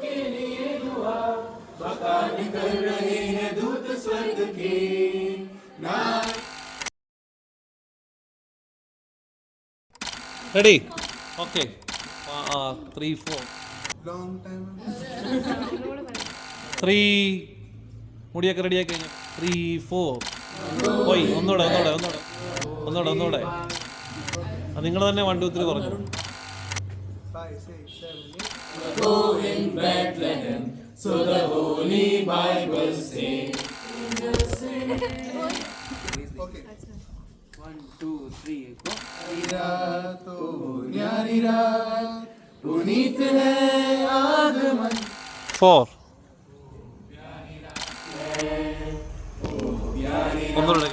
के लिए दुआ बखान कर रहे हैं दूत स्वर्ग के ना. റെഡി? ഓക്കെ. 3 4 long time 3 മുടിയൊക്കെ റെഡിയാക്കി കഴിഞ്ഞു. 3 4 പോയി. ഒന്നുകൂടെ നിങ്ങൾ തന്നെ 1 2 3 പറഞ്ഞു. 5 6 7 8 Go in Bethlehem so the holy Bible says. Okay, 1 2 3 go. रात तो न्यारी रात पुनीत है आगमन. 4 ഒന്നുകൂടെ